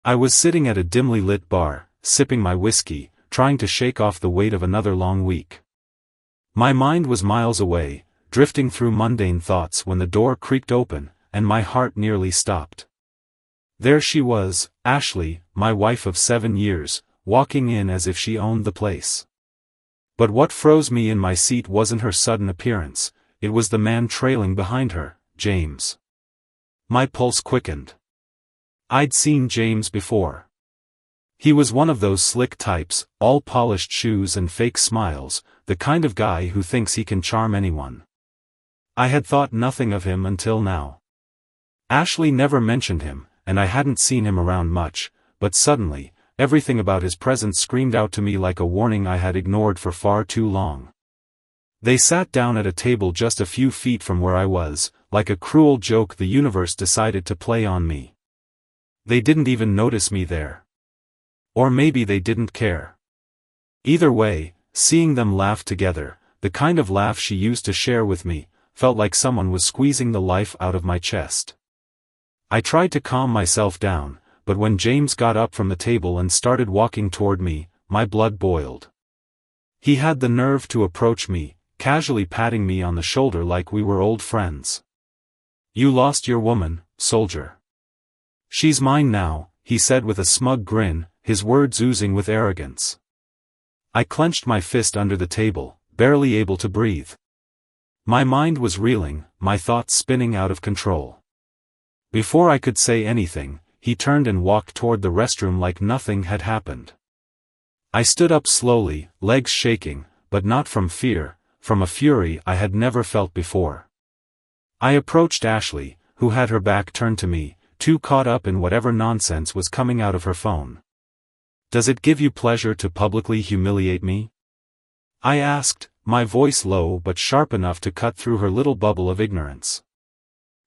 I was sitting at a dimly lit bar, sipping my whiskey, trying to shake off the weight of another long week. My mind was miles away, drifting through mundane thoughts when the door creaked open, and my heart nearly stopped. There she was, Ashley, my wife of 7 years, walking in as if she owned the place. But what froze me in my seat wasn't her sudden appearance, it was the man trailing behind her, James. My pulse quickened. I'd seen James before. He was one of those slick types, all polished shoes and fake smiles, the kind of guy who thinks he can charm anyone. I had thought nothing of him until now. Ashley never mentioned him, and I hadn't seen him around much, but suddenly, everything about his presence screamed out to me like a warning I had ignored for far too long. They sat down at a table just a few feet from where I was, like a cruel joke the universe decided to play on me. They didn't even notice me there. Or maybe they didn't care. Either way, seeing them laugh together, the kind of laugh she used to share with me, felt like someone was squeezing the life out of my chest. I tried to calm myself down, but when James got up from the table and started walking toward me, my blood boiled. He had the nerve to approach me, casually patting me on the shoulder like we were old friends. "You lost your woman, soldier." "She's mine now," he said with a smug grin, his words oozing with arrogance. I clenched my fist under the table, barely able to breathe. My mind was reeling, my thoughts spinning out of control. Before I could say anything, he turned and walked toward the restroom like nothing had happened. I stood up slowly, legs shaking, but not from fear, from a fury I had never felt before. I approached Ashley, who had her back turned to me, too caught up in whatever nonsense was coming out of her phone. "Does it give you pleasure to publicly humiliate me?" I asked, my voice low but sharp enough to cut through her little bubble of ignorance.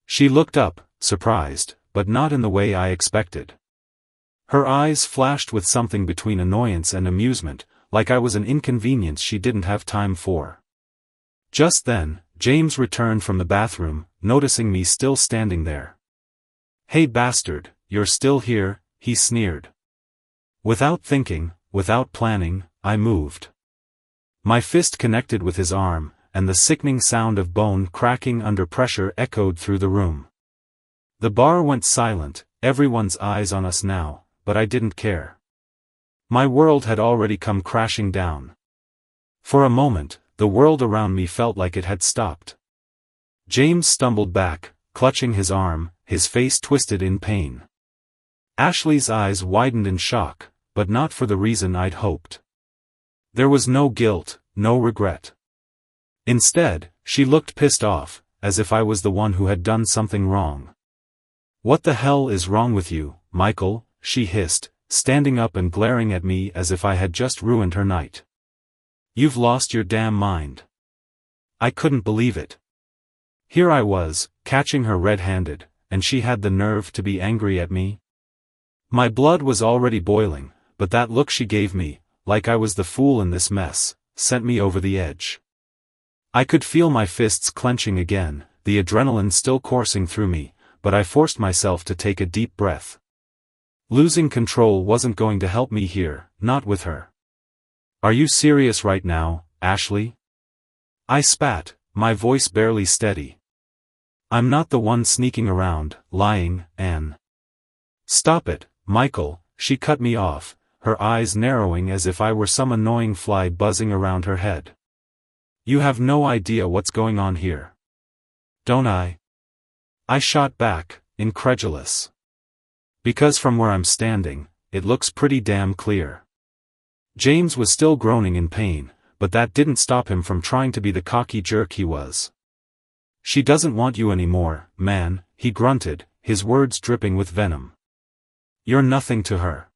She looked up, surprised, but not in the way I expected. Her eyes flashed with something between annoyance and amusement, like I was an inconvenience she didn't have time for. Just then, James returned from the bathroom, noticing me still standing there. "Hey bastard, you're still here," he sneered. Without thinking, without planning, I moved. My fist connected with his arm, and the sickening sound of bone cracking under pressure echoed through the room. The bar went silent, everyone's eyes on us now, but I didn't care. My world had already come crashing down. For a moment, the world around me felt like it had stopped. James stumbled back, clutching his arm, his face twisted in pain. Ashley's eyes widened in shock, but not for the reason I'd hoped. There was no guilt, no regret. Instead, she looked pissed off, as if I was the one who had done something wrong. "What the hell is wrong with you, Michael?" she hissed, standing up and glaring at me as if I had just ruined her night. "You've lost your damn mind." I couldn't believe it. Here I was, catching her red-handed, and she had the nerve to be angry at me? My blood was already boiling, but that look she gave me, like I was the fool in this mess, sent me over the edge. I could feel my fists clenching again, the adrenaline still coursing through me, but I forced myself to take a deep breath. Losing control wasn't going to help me here, not with her. "Are you serious right now, Ashley?" I spat, my voice barely steady. "I'm not the one sneaking around, lying, Anne." "Stop it, Michael," she cut me off, her eyes narrowing as if I were some annoying fly buzzing around her head. "You have no idea what's going on here." "Don't I?" I shot back, incredulous. "Because from where I'm standing, it looks pretty damn clear." James was still groaning in pain, but that didn't stop him from trying to be the cocky jerk he was. "She doesn't want you anymore, man," he grunted, his words dripping with venom. "You're nothing to her."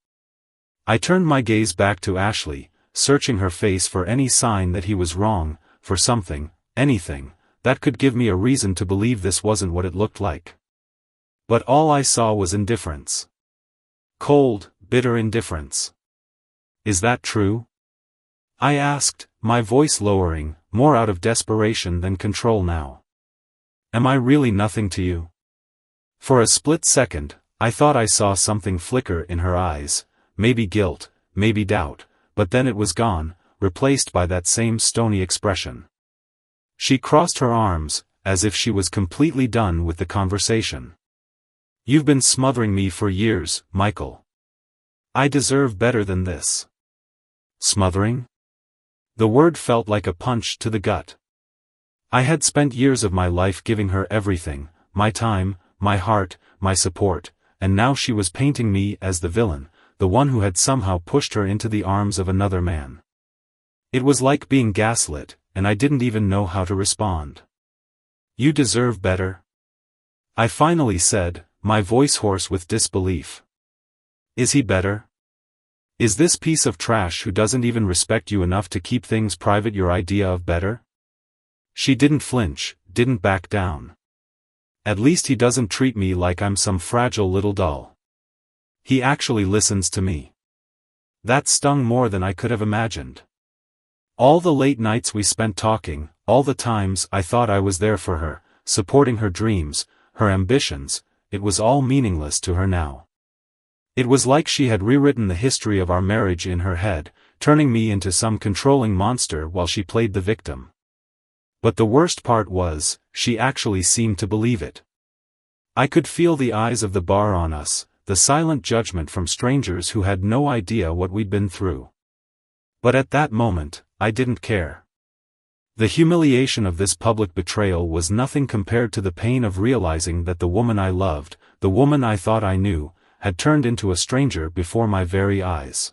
I turned my gaze back to Ashley, searching her face for any sign that he was wrong, for something, anything, that could give me a reason to believe this wasn't what it looked like. But all I saw was indifference. Cold, bitter indifference. "Is that true?" I asked, my voice lowering, more out of desperation than control now. "Am I really nothing to you?" For a split second, I thought I saw something flicker in her eyes, maybe guilt, maybe doubt, but then it was gone, replaced by that same stony expression. She crossed her arms, as if she was completely done with the conversation. "You've been smothering me for years, Michael. I deserve better than this." Smothering? The word felt like a punch to the gut. I had spent years of my life giving her everything, my time, my heart, my support, and now she was painting me as the villain, the one who had somehow pushed her into the arms of another man. It was like being gaslit, and I didn't even know how to respond. "You deserve better," I finally said, my voice hoarse with disbelief. "Is he better? Is this piece of trash who doesn't even respect you enough to keep things private your idea of better?" She didn't flinch, didn't back down. "At least he doesn't treat me like I'm some fragile little doll. He actually listens to me." That stung more than I could have imagined. All the late nights we spent talking, all the times I thought I was there for her, supporting her dreams, her ambitions, it was all meaningless to her now. It was like she had rewritten the history of our marriage in her head, turning me into some controlling monster while she played the victim. But the worst part was, she actually seemed to believe it. I could feel the eyes of the bar on us, the silent judgment from strangers who had no idea what we'd been through. But at that moment, I didn't care. The humiliation of this public betrayal was nothing compared to the pain of realizing that the woman I loved, the woman I thought I knew, had turned into a stranger before my very eyes.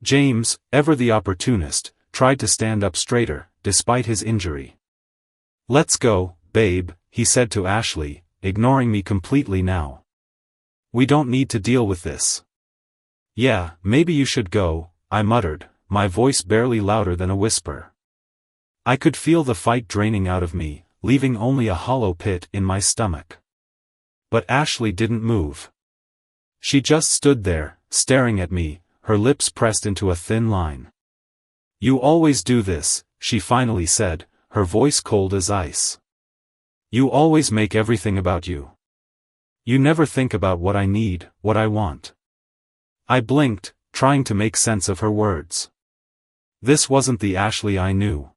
James, ever the opportunist, tried to stand up straighter, despite his injury. "Let's go, babe," he said to Ashley, ignoring me completely now. "We don't need to deal with this." "Yeah, maybe you should go," I muttered, my voice barely louder than a whisper. I could feel the fight draining out of me, leaving only a hollow pit in my stomach. But Ashley didn't move. She just stood there, staring at me, her lips pressed into a thin line. "You always do this," she finally said, her voice cold as ice. "You always make everything about you. You never think about what I need, what I want." I blinked, trying to make sense of her words. This wasn't the Ashley I knew.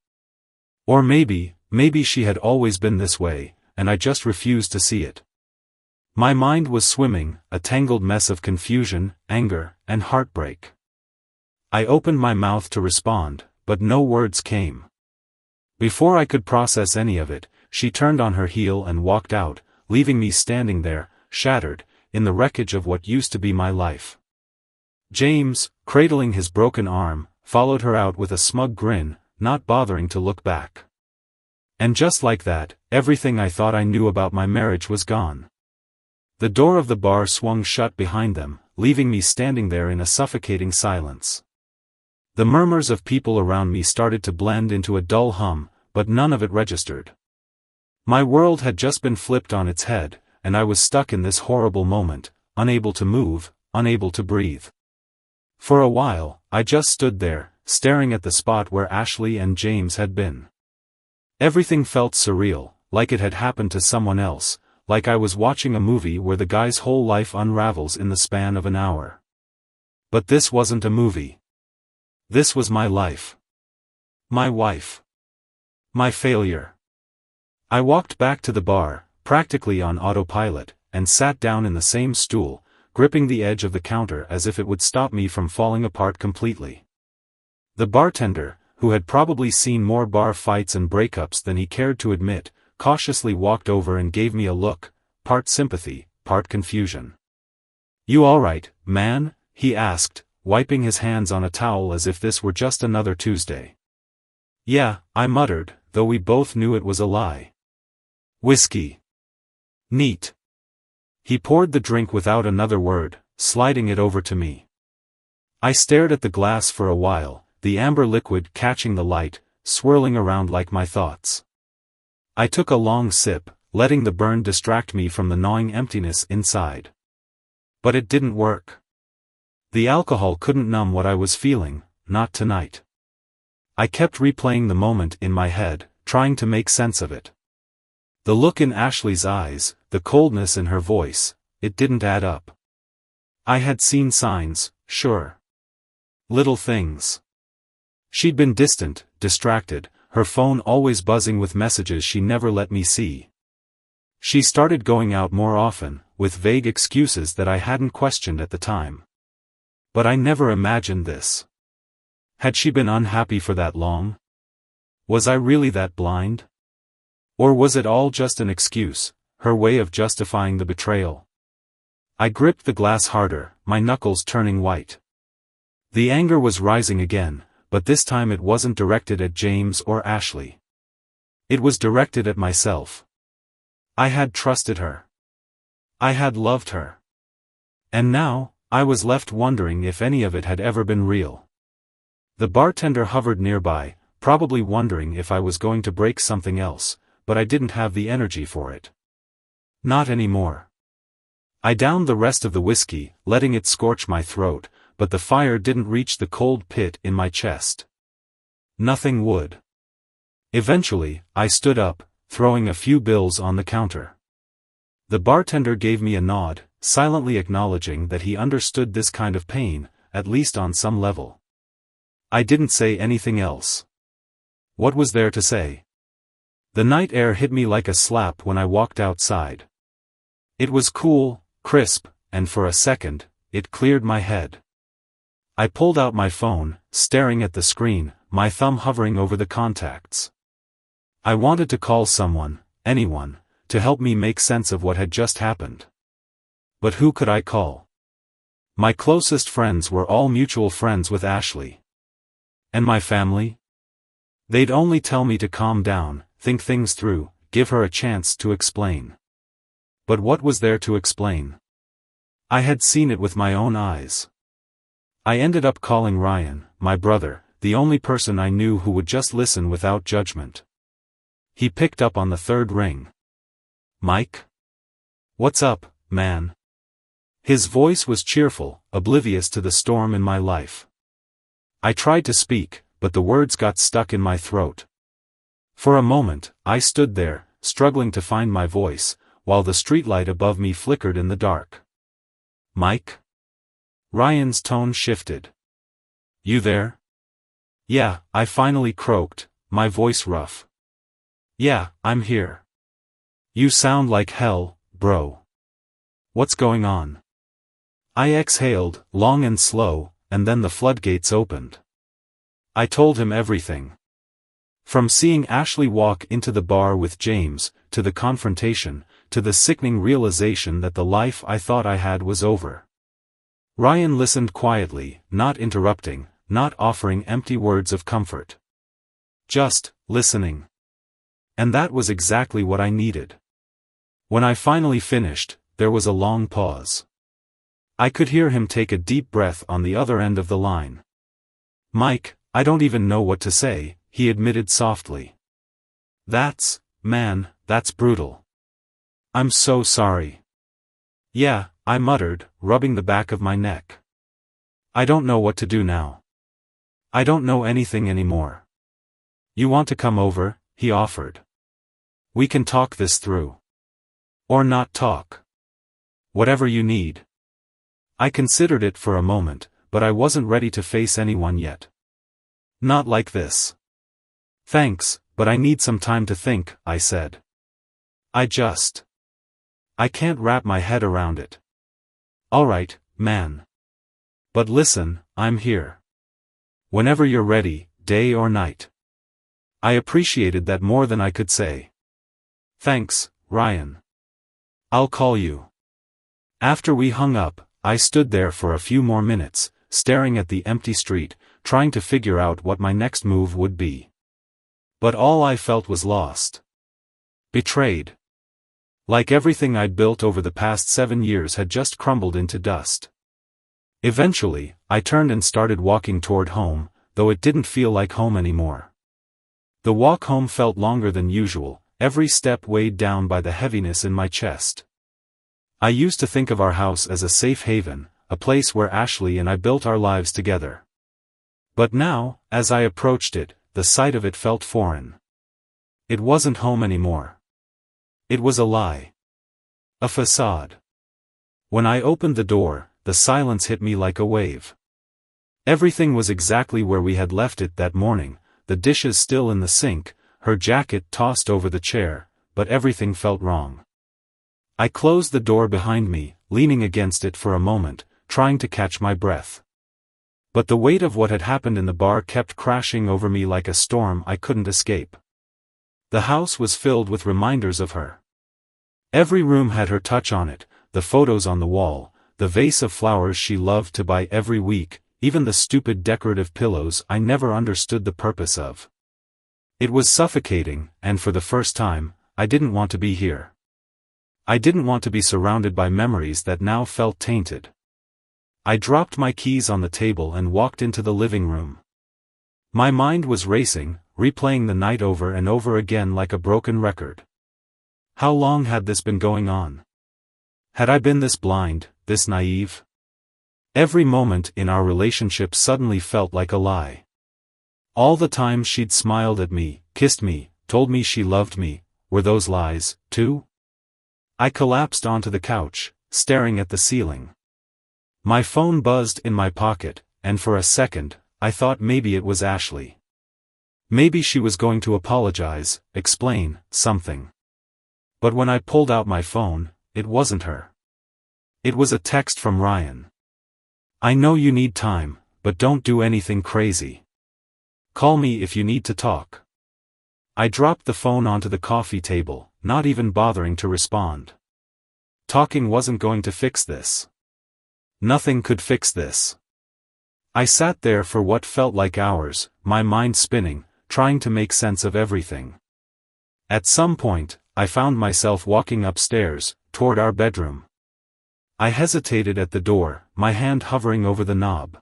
Or maybe she had always been this way, and I just refused to see it. My mind was swimming, a tangled mess of confusion, anger, and heartbreak. I opened my mouth to respond, but no words came. Before I could process any of it, she turned on her heel and walked out, leaving me standing there, shattered, in the wreckage of what used to be my life. James, cradling his broken arm, followed her out with a smug grin, not bothering to look back. And just like that, everything I thought I knew about my marriage was gone. The door of the bar swung shut behind them, leaving me standing there in a suffocating silence. The murmurs of people around me started to blend into a dull hum, but none of it registered. My world had just been flipped on its head, and I was stuck in this horrible moment, unable to move, unable to breathe. For a while, I just stood there, staring at the spot where Ashley and James had been. Everything felt surreal, like it had happened to someone else, like I was watching a movie where the guy's whole life unravels in the span of an hour. But this wasn't a movie. This was my life. My wife. My failure. I walked back to the bar, practically on autopilot, and sat down in the same stool, gripping the edge of the counter as if it would stop me from falling apart completely. The bartender, who had probably seen more bar fights and breakups than he cared to admit, cautiously walked over and gave me a look, part sympathy, part confusion. "You all right, man?" he asked, wiping his hands on a towel as if this were just another Tuesday. "Yeah," I muttered, though we both knew it was a lie. "Whiskey." "Neat." He poured the drink without another word, sliding it over to me. I stared at the glass for a while, the amber liquid catching the light, swirling around like my thoughts. I took a long sip, letting the burn distract me from the gnawing emptiness inside. But it didn't work. The alcohol couldn't numb what I was feeling, not tonight. I kept replaying the moment in my head, trying to make sense of it. The look in Ashley's eyes, the coldness in her voice, it didn't add up. I had seen signs, sure. Little things. She'd been distant, distracted, her phone always buzzing with messages she never let me see. She started going out more often, with vague excuses that I hadn't questioned at the time. But I never imagined this. Had she been unhappy for that long? Was I really that blind? Or was it all just an excuse, her way of justifying the betrayal? I gripped the glass harder, my knuckles turning white. The anger was rising again, but this time it wasn't directed at James or Ashley. It was directed at myself. I had trusted her. I had loved her. And now, I was left wondering if any of it had ever been real. The bartender hovered nearby, probably wondering if I was going to break something else, but I didn't have the energy for it. Not anymore. I downed the rest of the whiskey, letting it scorch my throat, but the fire didn't reach the cold pit in my chest. Nothing would. Eventually, I stood up, throwing a few bills on the counter. The bartender gave me a nod, silently acknowledging that he understood this kind of pain, at least on some level. I didn't say anything else. What was there to say? The night air hit me like a slap when I walked outside. It was cool, crisp, and for a second, it cleared my head. I pulled out my phone, staring at the screen, my thumb hovering over the contacts. I wanted to call someone, anyone, to help me make sense of what had just happened. But who could I call? My closest friends were all mutual friends with Ashley. And my family? They'd only tell me to calm down, think things through, give her a chance to explain. But what was there to explain? I had seen it with my own eyes. I ended up calling Ryan, my brother, the only person I knew who would just listen without judgment. He picked up on the third ring. Mike? What's up, man? His voice was cheerful, oblivious to the storm in my life. I tried to speak, but the words got stuck in my throat. For a moment, I stood there, struggling to find my voice, while the streetlight above me flickered in the dark. Mike? Ryan's tone shifted. You there? Yeah, I finally croaked, my voice rough. Yeah, I'm here. You sound like hell, bro. What's going on? I exhaled, long and slow, and then the floodgates opened. I told him everything. From seeing Ashley walk into the bar with James, to the confrontation, to the sickening realization that the life I thought I had was over. Ryan listened quietly, not interrupting, not offering empty words of comfort. Just listening. And that was exactly what I needed. When I finally finished, there was a long pause. I could hear him take a deep breath on the other end of the line. Mike, I don't even know what to say, he admitted softly. That's brutal. I'm so sorry. Yeah, I muttered, rubbing the back of my neck. I don't know what to do now. I don't know anything anymore. You want to come over? He offered. We can talk this through. Or not talk. Whatever you need. I considered it for a moment, but I wasn't ready to face anyone yet. Not like this. Thanks, but I need some time to think, I said. I can't wrap my head around it. Alright, man. But listen, I'm here. Whenever you're ready, day or night. I appreciated that more than I could say. Thanks, Ryan. I'll call you. After we hung up, I stood there for a few more minutes, staring at the empty street, trying to figure out what my next move would be. But all I felt was lost. Betrayed. Like everything I'd built over the past 7 years had just crumbled into dust. Eventually, I turned and started walking toward home, though it didn't feel like home anymore. The walk home felt longer than usual, every step weighed down by the heaviness in my chest. I used to think of our house as a safe haven, a place where Ashley and I built our lives together. But now, as I approached it, the sight of it felt foreign. It wasn't home anymore. It was a lie. A facade. When I opened the door, the silence hit me like a wave. Everything was exactly where we had left it that morning, the dishes still in the sink, her jacket tossed over the chair, but everything felt wrong. I closed the door behind me, leaning against it for a moment, trying to catch my breath. But the weight of what had happened in the bar kept crashing over me like a storm I couldn't escape. The house was filled with reminders of her. Every room had her touch on it, the photos on the wall, the vase of flowers she loved to buy every week, even the stupid decorative pillows I never understood the purpose of. It was suffocating, and for the first time, I didn't want to be here. I didn't want to be surrounded by memories that now felt tainted. I dropped my keys on the table and walked into the living room. My mind was racing, replaying the night over and over again like a broken record. How long had this been going on? Had I been this blind, this naive? Every moment in our relationship suddenly felt like a lie. All the times she'd smiled at me, kissed me, told me she loved me, were those lies, too? I collapsed onto the couch, staring at the ceiling. My phone buzzed in my pocket, and for a second, I thought maybe it was Ashley. Maybe she was going to apologize, explain, something. But when I pulled out my phone, it wasn't her. It was a text from Ryan. "I know you need time, but don't do anything crazy. Call me if you need to talk." I dropped the phone onto the coffee table, not even bothering to respond. Talking wasn't going to fix this. Nothing could fix this. I sat there for what felt like hours, my mind spinning, trying to make sense of everything. At some point, I found myself walking upstairs, toward our bedroom. I hesitated at the door, my hand hovering over the knob.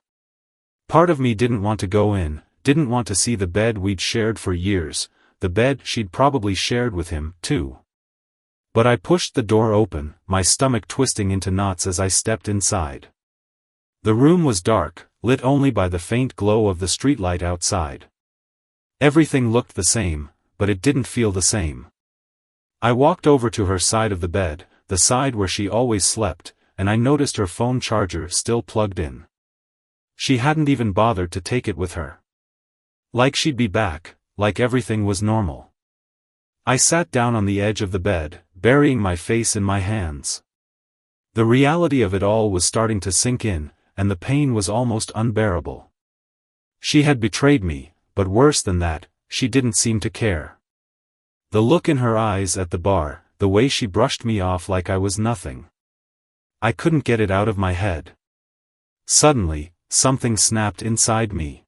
Part of me didn't want to go in, didn't want to see the bed we'd shared for years, the bed she'd probably shared with him, too. But I pushed the door open, my stomach twisting into knots as I stepped inside. The room was dark, lit only by the faint glow of the streetlight outside. Everything looked the same, but it didn't feel the same. I walked over to her side of the bed, the side where she always slept, and I noticed her phone charger still plugged in. She hadn't even bothered to take it with her. Like she'd be back, like everything was normal. I sat down on the edge of the bed, burying my face in my hands. The reality of it all was starting to sink in, and the pain was almost unbearable. She had betrayed me, but worse than that, she didn't seem to care. The look in her eyes at the bar, the way she brushed me off like I was nothing. I couldn't get it out of my head. Suddenly, something snapped inside me.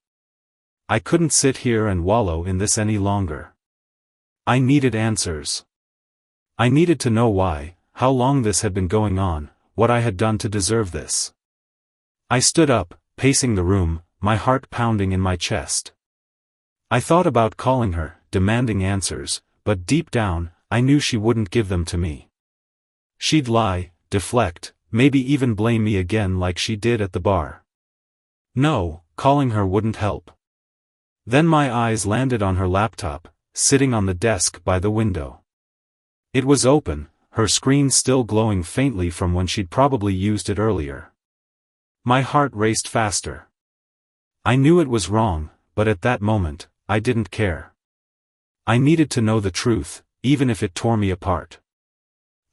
I couldn't sit here and wallow in this any longer. I needed answers. I needed to know why, how long this had been going on, what I had done to deserve this. I stood up, pacing the room, my heart pounding in my chest. I thought about calling her, demanding answers, but deep down, I knew she wouldn't give them to me. She'd lie, deflect, maybe even blame me again like she did at the bar. No, calling her wouldn't help. Then my eyes landed on her laptop, sitting on the desk by the window. It was open, her screen still glowing faintly from when she'd probably used it earlier. My heart raced faster. I knew it was wrong, but at that moment, I didn't care. I needed to know the truth, even if it tore me apart.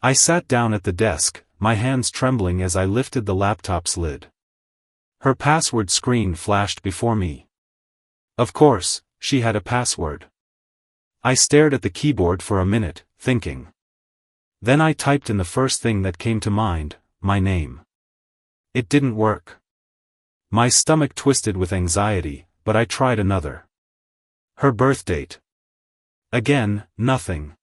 I sat down at the desk, my hands trembling as I lifted the laptop's lid. Her password screen flashed before me. Of course, she had a password. I stared at the keyboard for a minute, thinking. Then I typed in the first thing that came to mind, my name. It didn't work. My stomach twisted with anxiety, but I tried another. Her birth date. Again, nothing.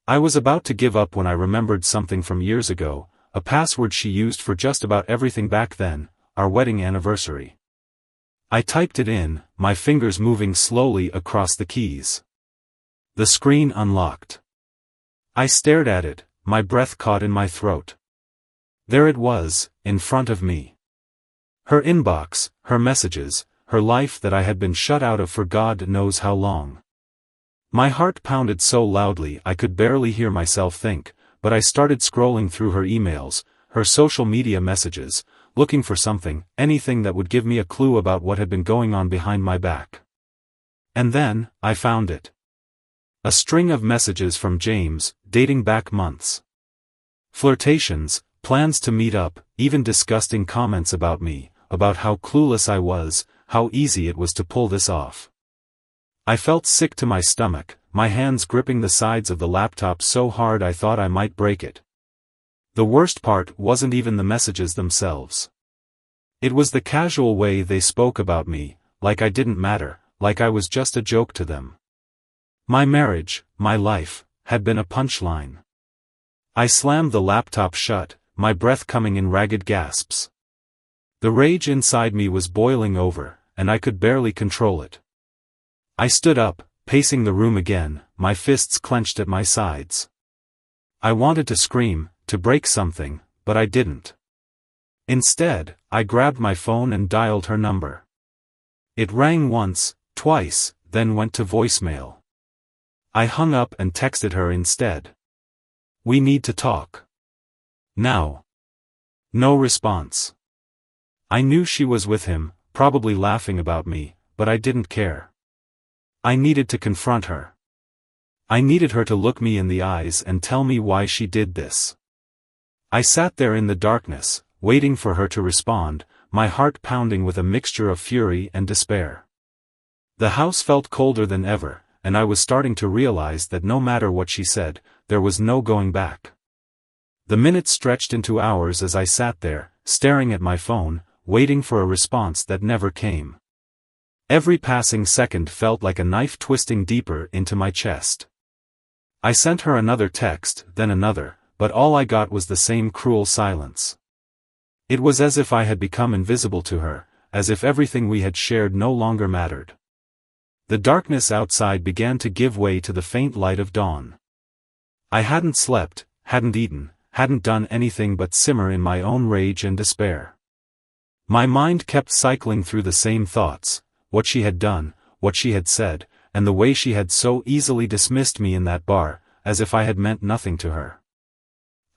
I was about to give up when I remembered something from years ago, a password she used for just about everything back then, our wedding anniversary. I typed it in, my fingers moving slowly across the keys. The screen unlocked. I stared at it, my breath caught in my throat. There it was, in front of me. Her inbox, her messages, her life that I had been shut out of for God knows how long. My heart pounded so loudly I could barely hear myself think, but I started scrolling through her emails, her social media messages, looking for something, anything that would give me a clue about what had been going on behind my back. And then, I found it. A string of messages from James, dating back months. Flirtations, plans to meet up, even disgusting comments about me, about how clueless I was, how easy it was to pull this off. I felt sick to my stomach, my hands gripping the sides of the laptop so hard I thought I might break it. The worst part wasn't even the messages themselves. It was the casual way they spoke about me, like I didn't matter, like I was just a joke to them. My marriage, my life, had been a punchline. I slammed the laptop shut, my breath coming in ragged gasps. The rage inside me was boiling over, and I could barely control it. I stood up, pacing the room again, my fists clenched at my sides. I wanted to scream, to break something, but I didn't. Instead, I grabbed my phone and dialed her number. It rang once, twice, then went to voicemail. I hung up and texted her instead. "We need to talk. Now." No response. I knew she was with him, probably laughing about me, but I didn't care. I needed to confront her. I needed her to look me in the eyes and tell me why she did this. I sat there in the darkness, waiting for her to respond, my heart pounding with a mixture of fury and despair. The house felt colder than ever, and I was starting to realize that no matter what she said, there was no going back. The minutes stretched into hours as I sat there, staring at my phone, waiting for a response that never came. Every passing second felt like a knife twisting deeper into my chest. I sent her another text, then another, but all I got was the same cruel silence. It was as if I had become invisible to her, as if everything we had shared no longer mattered. The darkness outside began to give way to the faint light of dawn. I hadn't slept, hadn't eaten, hadn't done anything but simmer in my own rage and despair. My mind kept cycling through the same thoughts, what she had done, what she had said, and the way she had so easily dismissed me in that bar, as if I had meant nothing to her.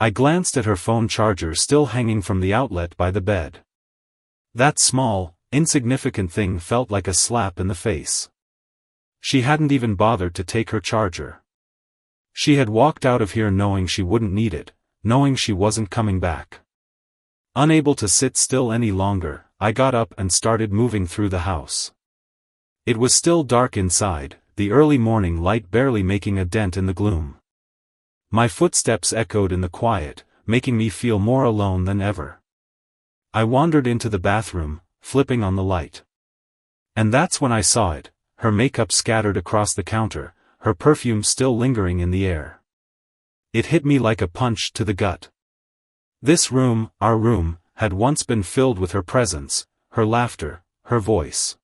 I glanced at her phone charger still hanging from the outlet by the bed. That small, insignificant thing felt like a slap in the face. She hadn't even bothered to take her charger. She had walked out of here knowing she wouldn't need it, knowing she wasn't coming back. Unable to sit still any longer, I got up and started moving through the house. It was still dark inside, the early morning light barely making a dent in the gloom. My footsteps echoed in the quiet, making me feel more alone than ever. I wandered into the bathroom, flipping on the light. And that's when I saw it, her makeup scattered across the counter, her perfume still lingering in the air. It hit me like a punch to the gut. This room, our room, had once been filled with her presence, her laughter, her voice.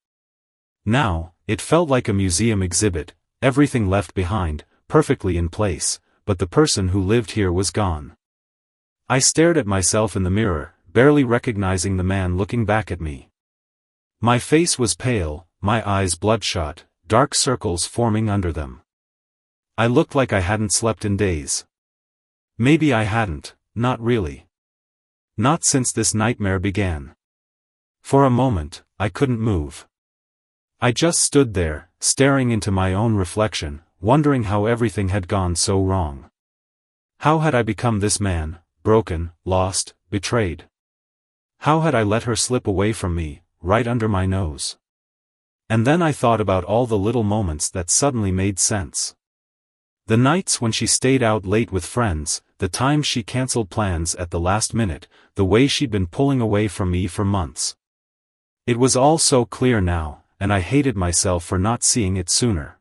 Now, it felt like a museum exhibit, everything left behind, perfectly in place, but the person who lived here was gone. I stared at myself in the mirror, barely recognizing the man looking back at me. My face was pale, my eyes bloodshot, dark circles forming under them. I looked like I hadn't slept in days. Maybe I hadn't, not really. Not since this nightmare began. For a moment, I couldn't move. I just stood there, staring into my own reflection, wondering how everything had gone so wrong. How had I become this man, broken, lost, betrayed? How had I let her slip away from me, right under my nose? And then I thought about all the little moments that suddenly made sense. The nights when she stayed out late with friends, the times she canceled plans at the last minute, the way she'd been pulling away from me for months. It was all so clear now, and I hated myself for not seeing it sooner.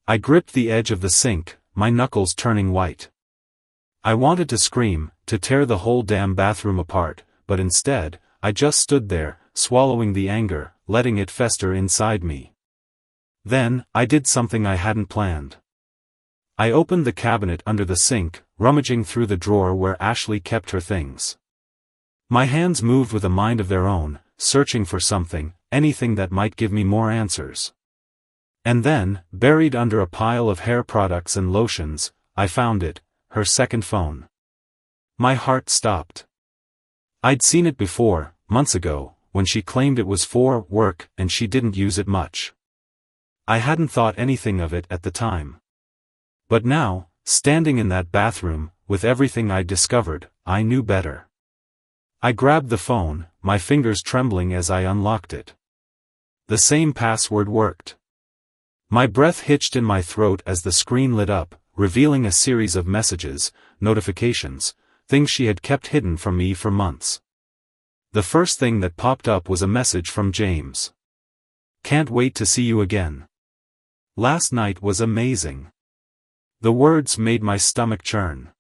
I gripped the edge of the sink, my knuckles turning white. I wanted to scream, to tear the whole damn bathroom apart, but instead, I just stood there, swallowing the anger, letting it fester inside me. Then, I did something I hadn't planned. I opened the cabinet under the sink, rummaging through the drawer where Ashley kept her things. My hands moved with a mind of their own, searching for something, anything that might give me more answers. And then, buried under a pile of hair products and lotions, I found it, her second phone. My heart stopped. I'd seen it before, months ago, when she claimed it was for work and she didn't use it much. I hadn't thought anything of it at the time. But now, standing in that bathroom, with everything I'd discovered, I knew better. I grabbed the phone, my fingers trembling as I unlocked it. The same password worked. My breath hitched in my throat as the screen lit up, revealing a series of messages, notifications, things she had kept hidden from me for months. The first thing that popped up was a message from James. "Can't wait to see you again. Last night was amazing." The words made my stomach churn.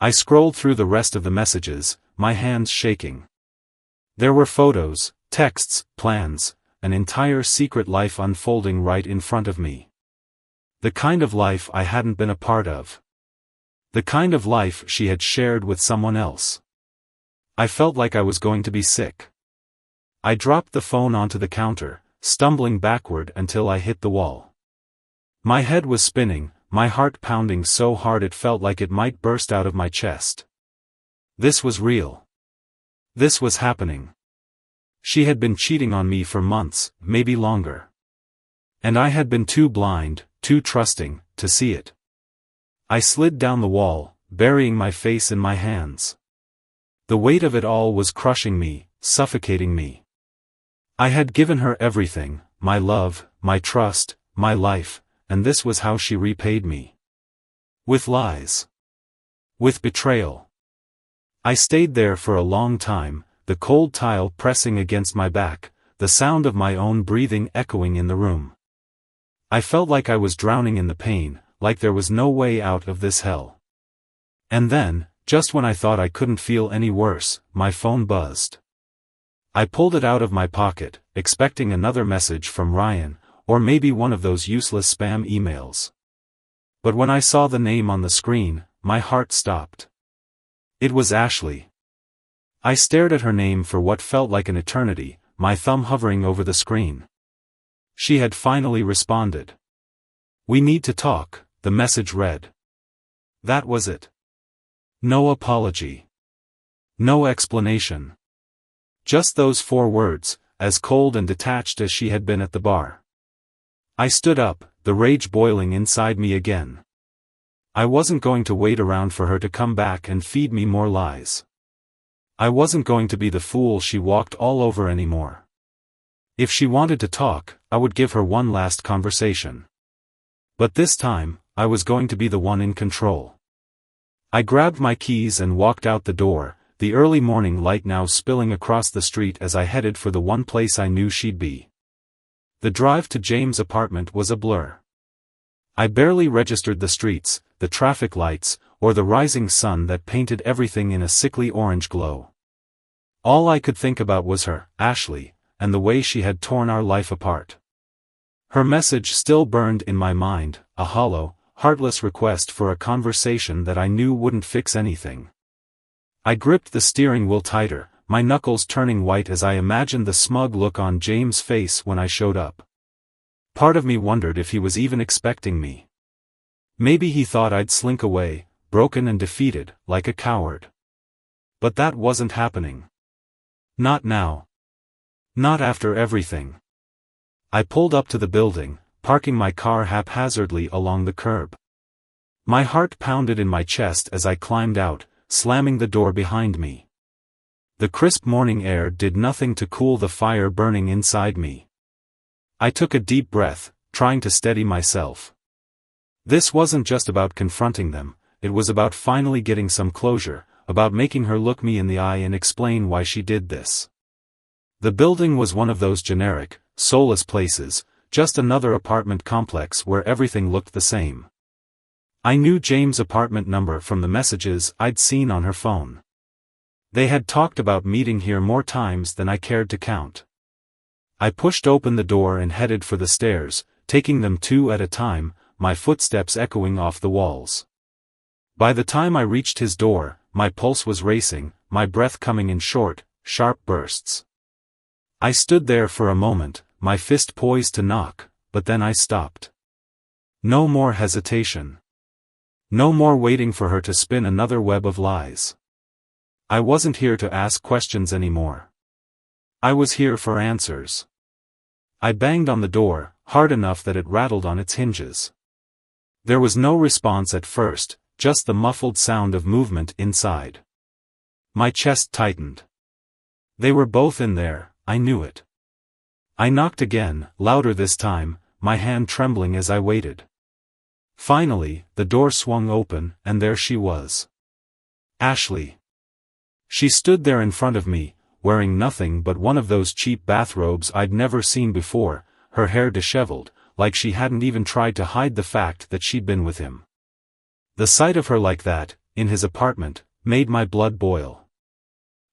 I scrolled through the rest of the messages, my hands shaking. There were photos, texts, plans, an entire secret life unfolding right in front of me. The kind of life I hadn't been a part of. The kind of life she had shared with someone else. I felt like I was going to be sick. I dropped the phone onto the counter, stumbling backward until I hit the wall. My head was spinning, my heart pounding so hard it felt like it might burst out of my chest. This was real. This was happening. She had been cheating on me for months, maybe longer. And I had been too blind, too trusting, to see it. I slid down the wall, burying my face in my hands. The weight of it all was crushing me, suffocating me. I had given her everything, my love, my trust, my life, and this was how she repaid me. With lies. With betrayal. I stayed there for a long time, the cold tile pressing against my back, the sound of my own breathing echoing in the room. I felt like I was drowning in the pain, like there was no way out of this hell. And then, just when I thought I couldn't feel any worse, my phone buzzed. I pulled it out of my pocket, expecting another message from Ryan, or maybe one of those useless spam emails. But when I saw the name on the screen, my heart stopped. It was Ashley. I stared at her name for what felt like an eternity, my thumb hovering over the screen. She had finally responded. "We need to talk," the message read. That was it. No apology. No explanation. Just those 4 words, as cold and detached as she had been at the bar. I stood up, the rage boiling inside me again. I wasn't going to wait around for her to come back and feed me more lies. I wasn't going to be the fool she walked all over anymore. If she wanted to talk, I would give her one last conversation. But this time, I was going to be the one in control. I grabbed my keys and walked out the door, the early morning light now spilling across the street as I headed for the one place I knew she'd be. The drive to James' apartment was a blur. I barely registered the streets, the traffic lights, or the rising sun that painted everything in a sickly orange glow. All I could think about was her, Ashley, and the way she had torn our life apart. Her message still burned in my mind, a hollow, heartless request for a conversation that I knew wouldn't fix anything. I gripped the steering wheel tighter, my knuckles turning white as I imagined the smug look on James' face when I showed up. Part of me wondered if he was even expecting me. Maybe he thought I'd slink away, broken and defeated, like a coward. But that wasn't happening. Not now. Not after everything. I pulled up to the building, parking my car haphazardly along the curb. My heart pounded in my chest as I climbed out, slamming the door behind me. The crisp morning air did nothing to cool the fire burning inside me. I took a deep breath, trying to steady myself. This wasn't just about confronting them, it was about finally getting some closure, about making her look me in the eye and explain why she did this. The building was one of those generic, soulless places, just another apartment complex where everything looked the same. I knew James' apartment number from the messages I'd seen on her phone. They had talked about meeting here more times than I cared to count. I pushed open the door and headed for the stairs, taking them 2 at a time, my footsteps echoing off the walls. By the time I reached his door, my pulse was racing, my breath coming in short, sharp bursts. I stood there for a moment, my fist poised to knock, but then I stopped. No more hesitation. No more waiting for her to spin another web of lies. I wasn't here to ask questions anymore. I was here for answers. I banged on the door, hard enough that it rattled on its hinges. There was no response at first, just the muffled sound of movement inside. My chest tightened. They were both in there, I knew it. I knocked again, louder this time, my hand trembling as I waited. Finally, the door swung open, and there she was. Ashley. She stood there in front of me, wearing nothing but one of those cheap bathrobes I'd never seen before, her hair disheveled, like she hadn't even tried to hide the fact that she'd been with him. The sight of her like that, in his apartment, made my blood boil.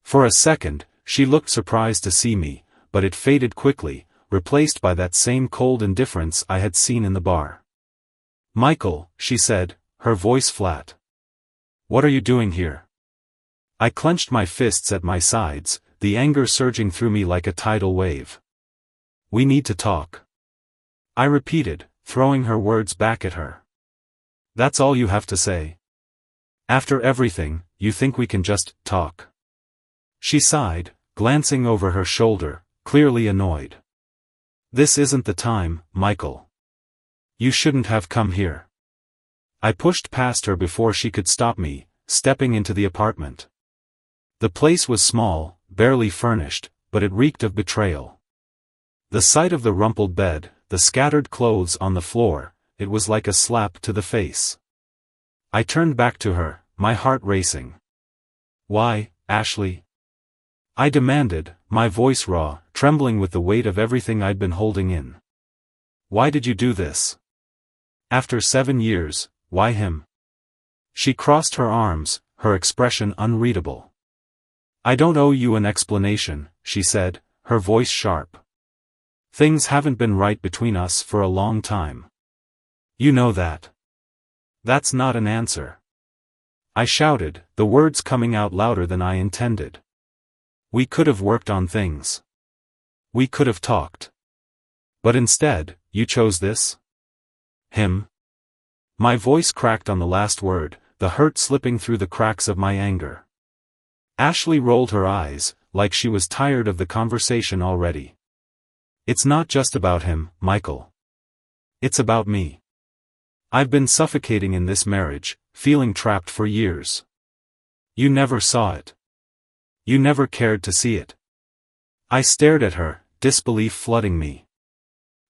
For a second, she looked surprised to see me, but it faded quickly, replaced by that same cold indifference I had seen in the bar. "Michael," she said, her voice flat. "What are you doing here?" I clenched my fists at my sides, the anger surging through me like a tidal wave. "We need to talk," I repeated, throwing her words back at her. "That's all you have to say? After everything, you think we can just talk?" She sighed, glancing over her shoulder, clearly annoyed. "This isn't the time, Michael. You shouldn't have come here." I pushed past her before she could stop me, stepping into the apartment. The place was small, barely furnished, but it reeked of betrayal. The sight of the rumpled bed, the scattered clothes on the floor, it was like a slap to the face. I turned back to her, my heart racing. "Why, Ashley?" I demanded, my voice raw, trembling with the weight of everything I'd been holding in. "Why did you do this? After 7 years, why him?" She crossed her arms, her expression unreadable. "I don't owe you an explanation," she said, her voice sharp. "Things haven't been right between us for a long time. You know that." "That's not an answer," I shouted, the words coming out louder than I intended. "We could have worked on things. We could have talked. But instead, you chose this? Him?" My voice cracked on the last word, the hurt slipping through the cracks of my anger. Ashley rolled her eyes, like she was tired of the conversation already. "It's not just about him, Michael. It's about me. I've been suffocating in this marriage, feeling trapped for years. You never saw it. You never cared to see it." I stared at her, disbelief flooding me.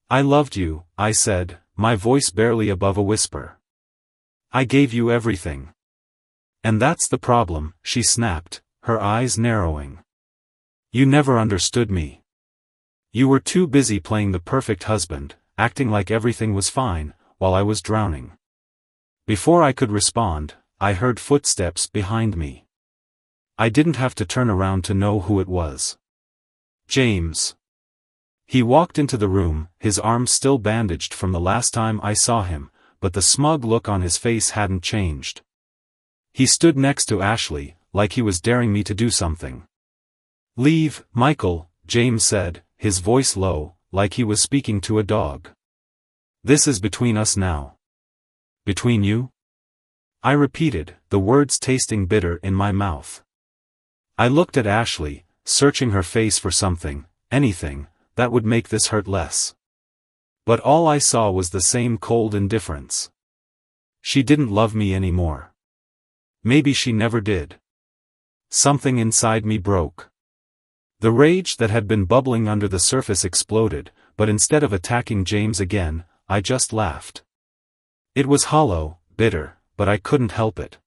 "I loved you," I said, my voice barely above a whisper. "I gave you everything. And that's the problem," she snapped, her eyes narrowing. "You never understood me. You were too busy playing the perfect husband, acting like everything was fine, while I was drowning." Before I could respond, I heard footsteps behind me. I didn't have to turn around to know who it was. James. He walked into the room, his arms still bandaged from the last time I saw him, but the smug look on his face hadn't changed. He stood next to Ashley, like he was daring me to do something. "Leave, Michael," James said, his voice low, like he was speaking to a dog. "This is between us now." "Between you?" I repeated, the words tasting bitter in my mouth. I looked at Ashley, searching her face for something, anything, that would make this hurt less. But all I saw was the same cold indifference. She didn't love me anymore. Maybe she never did. Something inside me broke. The rage that had been bubbling under the surface exploded, but instead of attacking James again, I just laughed. It was hollow, bitter, but I couldn't help it.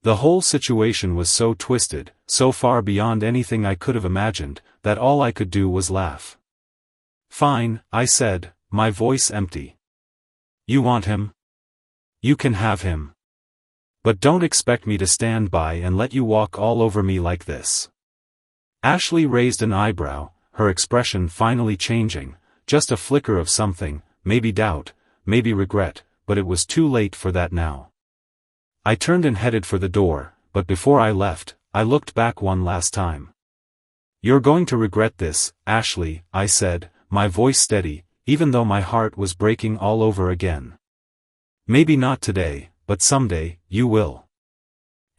The whole situation was so twisted, so far beyond anything I could have imagined, that all I could do was laugh. "Fine," I said, my voice empty. "You want him? You can have him. But don't expect me to stand by and let you walk all over me like this." Ashley raised an eyebrow, her expression finally changing, just a flicker of something, maybe doubt, maybe regret, but it was too late for that now. I turned and headed for the door, but before I left, I looked back one last time. "You're going to regret this, Ashley," I said, my voice steady, even though my heart was breaking all over again. "Maybe not today, but someday, you will."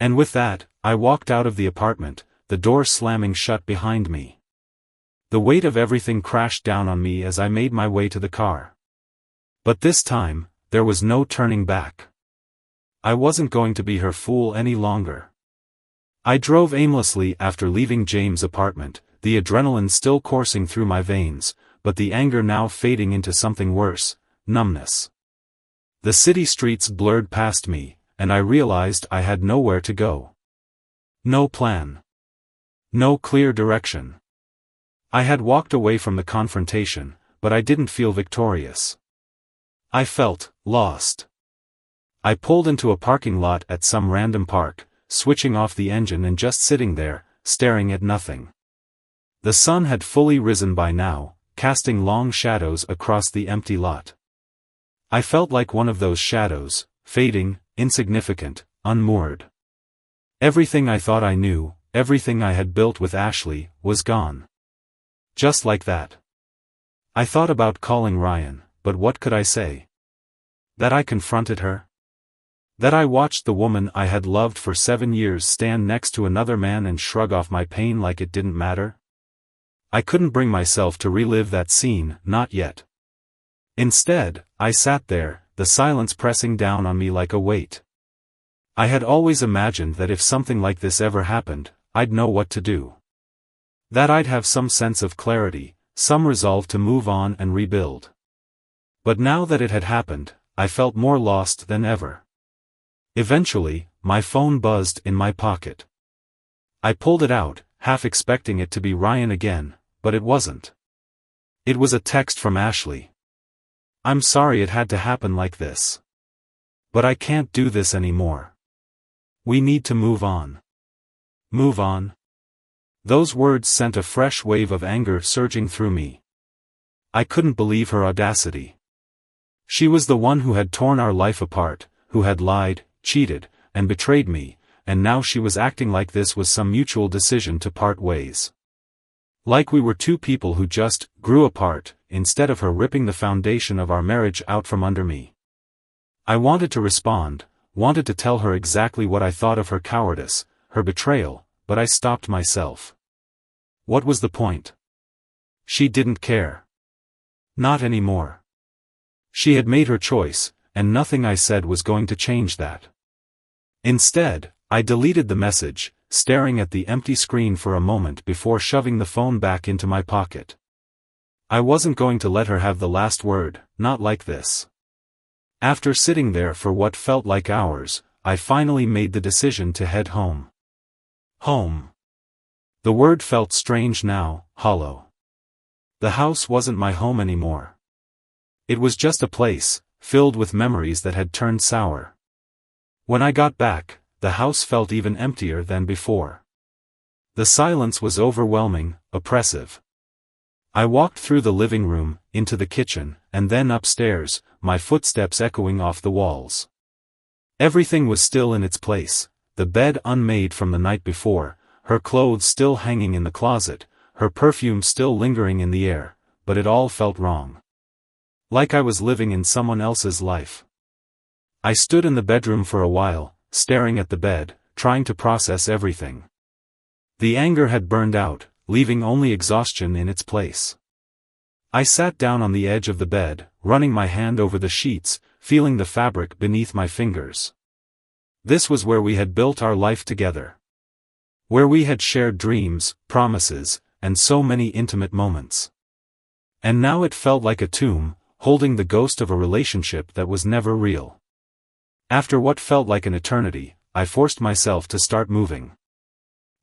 And with that, I walked out of the apartment, the door slamming shut behind me. The weight of everything crashed down on me as I made my way to the car. But this time, there was no turning back. I wasn't going to be her fool any longer. I drove aimlessly after leaving James' apartment, the adrenaline still coursing through my veins, but the anger now fading into something worse, numbness. The city streets blurred past me, and I realized I had nowhere to go. No plan. No clear direction. I had walked away from the confrontation, but I didn't feel victorious. I felt lost. I pulled into a parking lot at some random park, switching off the engine and just sitting there, staring at nothing. The sun had fully risen by now, casting long shadows across the empty lot. I felt like one of those shadows, fading, insignificant, unmoored. Everything I thought I knew, everything I had built with Ashley, was gone. Just like that. I thought about calling Ryan, but what could I say? That I confronted her? That I watched the woman I had loved for 7 years stand next to another man and shrug off my pain like it didn't matter? I couldn't bring myself to relive that scene, not yet. Instead, I sat there, the silence pressing down on me like a weight. I had always imagined that if something like this ever happened, I'd know what to do. That I'd have some sense of clarity, some resolve to move on and rebuild. But now that it had happened, I felt more lost than ever. Eventually, my phone buzzed in my pocket. I pulled it out, half expecting it to be Ryan again, but it wasn't. It was a text from Ashley. "I'm sorry it had to happen like this. But I can't do this anymore. We need to move on." Move on? Those words sent a fresh wave of anger surging through me. I couldn't believe her audacity. She was the one who had torn our life apart, who had lied, cheated, and betrayed me, and now she was acting like this was some mutual decision to part ways. Like we were two people who just grew apart, instead of her ripping the foundation of our marriage out from under me. I wanted to respond, wanted to tell her exactly what I thought of her cowardice, her betrayal, but I stopped myself. What was the point? She didn't care. Not anymore. She had made her choice, and nothing I said was going to change that. Instead, I deleted the message, staring at the empty screen for a moment before shoving the phone back into my pocket. I wasn't going to let her have the last word, not like this. After sitting there for what felt like hours, I finally made the decision to head home. Home. The word felt strange now, hollow. The house wasn't my home anymore. It was just a place, filled with memories that had turned sour. When I got back, the house felt even emptier than before. The silence was overwhelming, oppressive. I walked through the living room, into the kitchen, and then upstairs, my footsteps echoing off the walls. Everything was still in its place, the bed unmade from the night before, her clothes still hanging in the closet, her perfume still lingering in the air, but it all felt wrong. Like I was living in someone else's life. I stood in the bedroom for a while, staring at the bed, trying to process everything. The anger had burned out, leaving only exhaustion in its place. I sat down on the edge of the bed, running my hand over the sheets, feeling the fabric beneath my fingers. This was where we had built our life together. Where we had shared dreams, promises, and so many intimate moments. And now it felt like a tomb, holding the ghost of a relationship that was never real. After what felt like an eternity, I forced myself to start moving.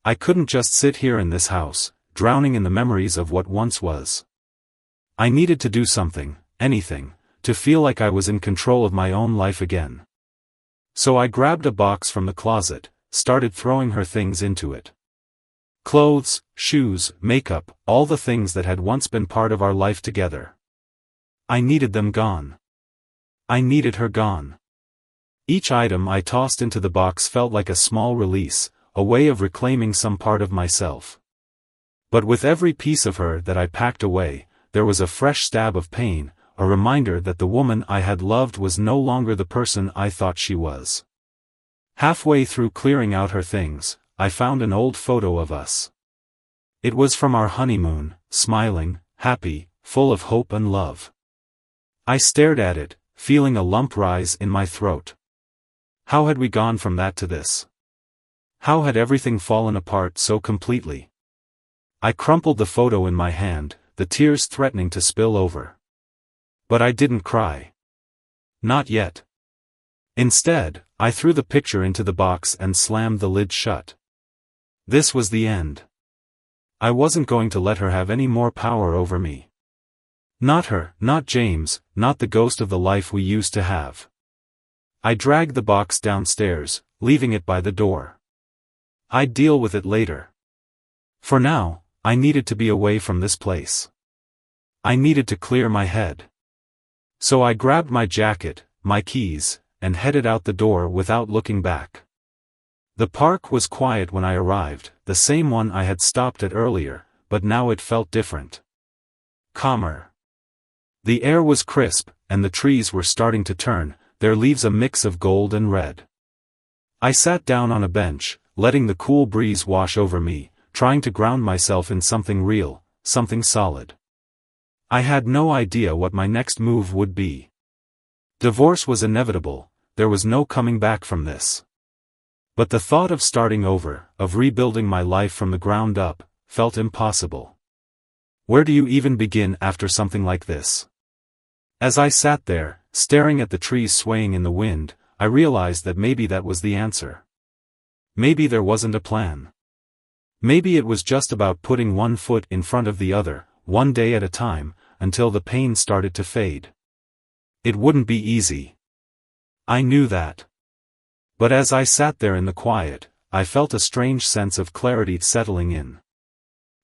I couldn't just sit here in this house, drowning in the memories of what once was. I needed to do something, anything, to feel like I was in control of my own life again. So I grabbed a box from the closet, started throwing her things into it. Clothes, shoes, makeup, all the things that had once been part of our life together. I needed them gone. I needed her gone. Each item I tossed into the box felt like a small release, a way of reclaiming some part of myself. But with every piece of her that I packed away, there was a fresh stab of pain, a reminder that the woman I had loved was no longer the person I thought she was. Halfway through clearing out her things, I found an old photo of us. It was from our honeymoon, smiling, happy, full of hope and love. I stared at it, feeling a lump rise in my throat. How had we gone from that to this? How had everything fallen apart so completely? I crumpled the photo in my hand, the tears threatening to spill over. But I didn't cry. Not yet. Instead, I threw the picture into the box and slammed the lid shut. This was the end. I wasn't going to let her have any more power over me. Not her, not James, not the ghost of the life we used to have. I dragged the box downstairs, leaving it by the door. I'd deal with it later. For now, I needed to be away from this place. I needed to clear my head. So I grabbed my jacket, my keys, and headed out the door without looking back. The park was quiet when I arrived, the same one I had stopped at earlier, but now it felt different. Calmer. The air was crisp, and the trees were starting to turn, their leaves a mix of gold and red. I sat down on a bench, letting the cool breeze wash over me, trying to ground myself in something real, something solid. I had no idea what my next move would be. Divorce was inevitable, there was no coming back from this. But the thought of starting over, of rebuilding my life from the ground up, felt impossible. Where do you even begin after something like this? As I sat there, staring at the trees swaying in the wind, I realized that maybe that was the answer. Maybe there wasn't a plan. Maybe it was just about putting one foot in front of the other, one day at a time, until the pain started to fade. It wouldn't be easy. I knew that. But as I sat there in the quiet, I felt a strange sense of clarity settling in.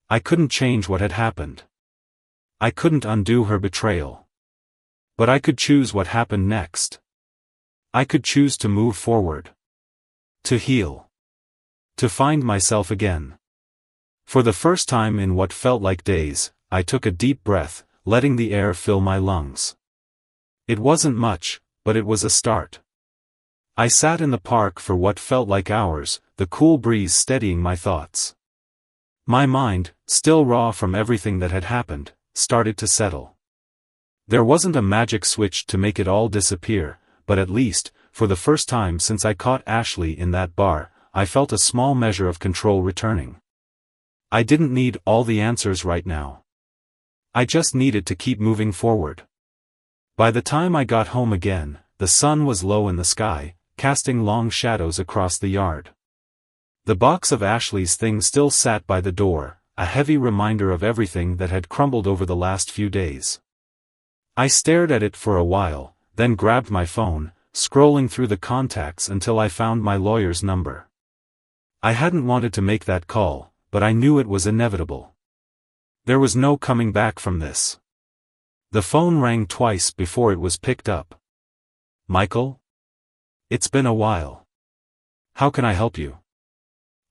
I couldn't change what had happened. I couldn't undo her betrayal. But I could choose what happened next. I could choose to move forward. To heal. To find myself again. For the first time in what felt like days, I took a deep breath, letting the air fill my lungs. It wasn't much, but it was a start. I sat in the park for what felt like hours, the cool breeze steadying my thoughts. My mind, still raw from everything that had happened, started to settle. There wasn't a magic switch to make it all disappear, but at least, for the first time since I caught Ashley in that bar, I felt a small measure of control returning. I didn't need all the answers right now. I just needed to keep moving forward. By the time I got home again, the sun was low in the sky, casting long shadows across the yard. The box of Ashley's things still sat by the door, a heavy reminder of everything that had crumbled over the last few days. I stared at it for a while, then grabbed my phone, scrolling through the contacts until I found my lawyer's number. I hadn't wanted to make that call, but I knew it was inevitable. There was no coming back from this. The phone rang twice before it was picked up. Michael? It's been a while. How can I help you?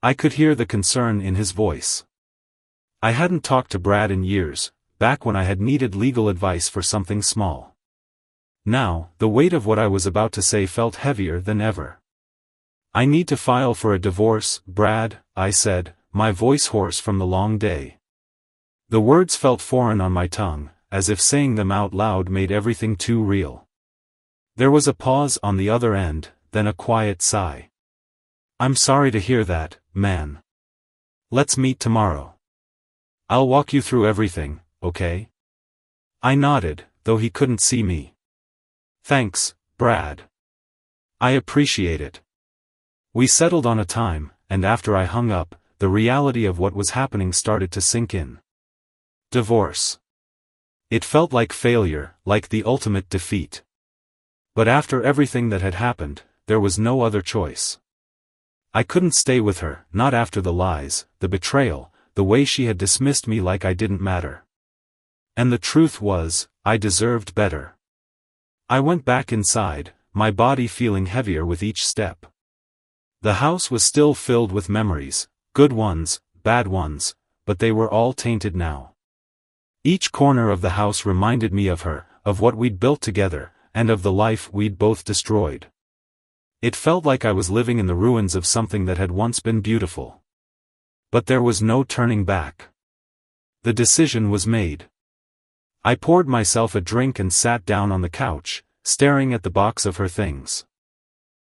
I could hear the concern in his voice. I hadn't talked to Brad in years, back when I had needed legal advice for something small. Now, the weight of what I was about to say felt heavier than ever. I need to file for a divorce, Brad, I said, my voice hoarse from the long day. The words felt foreign on my tongue, as if saying them out loud made everything too real. There was a pause on the other end, then a quiet sigh. I'm sorry to hear that, man. Let's meet tomorrow. I'll walk you through everything, okay? I nodded, though he couldn't see me. Thanks, Brad. I appreciate it. We settled on a time, and after I hung up, the reality of what was happening started to sink in. Divorce. It felt like failure, like the ultimate defeat. But after everything that had happened, there was no other choice. I couldn't stay with her, not after the lies, the betrayal, the way she had dismissed me like I didn't matter. And the truth was, I deserved better. I went back inside, my body feeling heavier with each step. The house was still filled with memories, good ones, bad ones, but they were all tainted now. Each corner of the house reminded me of her, of what we'd built together, and of the life we'd both destroyed. It felt like I was living in the ruins of something that had once been beautiful. But there was no turning back. The decision was made. I poured myself a drink and sat down on the couch, staring at the box of her things.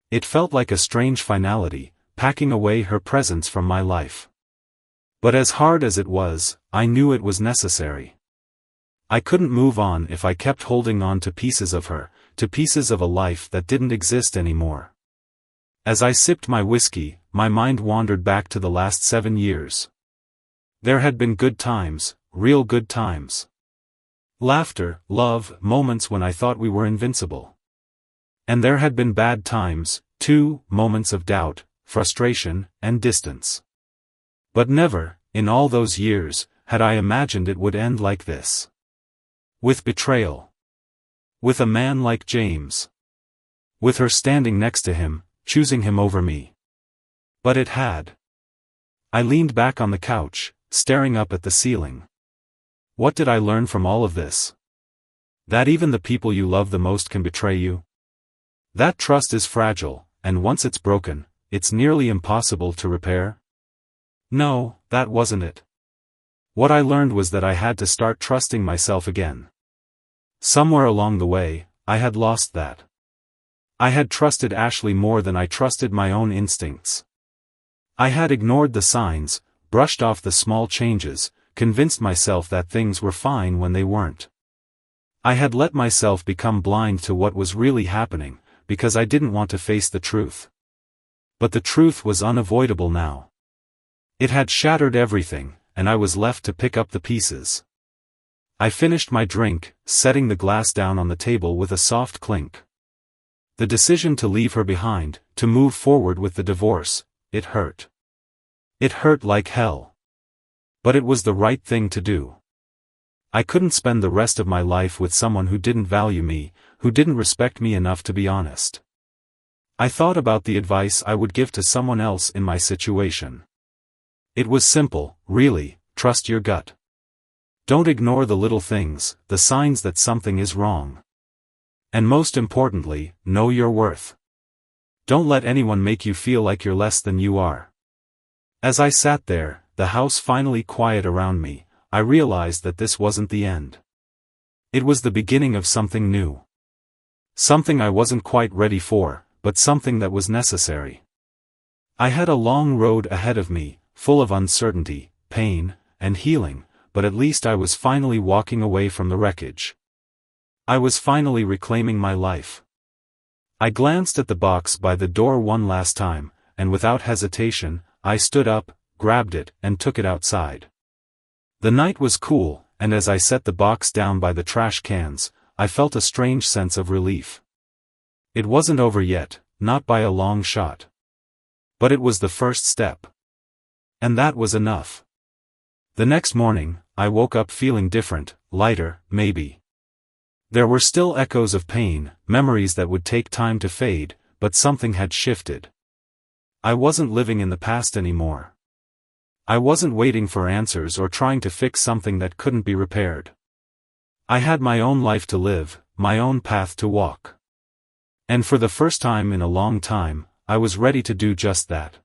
It felt like a strange finality, packing away her presence from my life. But as hard as it was, I knew it was necessary. I couldn't move on if I kept holding on to pieces of her, to pieces of a life that didn't exist anymore. As I sipped my whiskey, my mind wandered back to the last 7 years. There had been good times, real good times. Laughter, love, moments when I thought we were invincible. And there had been bad times, too, moments of doubt, frustration, and distance. But never, in all those years, had I imagined it would end like this. With betrayal. With a man like James. With her standing next to him, choosing him over me. But it had. I leaned back on the couch, staring up at the ceiling. What did I learn from all of this? That even the people you love the most can betray you. That trust is fragile, and once it's broken, it's nearly impossible to repair. No, that wasn't it. What I learned was that I had to start trusting myself again. Somewhere along the way, I had lost that. I had trusted Ashley more than I trusted my own instincts. I had ignored the signs, brushed off the small changes, convinced myself that things were fine when they weren't. I had let myself become blind to what was really happening, because I didn't want to face the truth. But the truth was unavoidable now. It had shattered everything, and I was left to pick up the pieces. I finished my drink, setting the glass down on the table with a soft clink. The decision to leave her behind, to move forward with the divorce, it hurt. It hurt like hell. But it was the right thing to do. I couldn't spend the rest of my life with someone who didn't value me, who didn't respect me enough to be honest. I thought about the advice I would give to someone else in my situation. It was simple, really: trust your gut. Don't ignore the little things, the signs that something is wrong. And most importantly, know your worth. Don't let anyone make you feel like you're less than you are. As I sat there, the house finally quiet around me, I realized that this wasn't the end. It was the beginning of something new. Something I wasn't quite ready for, but something that was necessary. I had a long road ahead of me, full of uncertainty, pain, and healing, but at least I was finally walking away from the wreckage. I was finally reclaiming my life. I glanced at the box by the door one last time, and without hesitation, I stood up, grabbed it, and took it outside. The night was cool, and as I set the box down by the trash cans, I felt a strange sense of relief. It wasn't over yet, not by a long shot. But it was the first step. And that was enough. The next morning, I woke up feeling different, lighter, maybe. There were still echoes of pain, memories that would take time to fade, but something had shifted. I wasn't living in the past anymore. I wasn't waiting for answers or trying to fix something that couldn't be repaired. I had my own life to live, my own path to walk. And for the first time in a long time, I was ready to do just that.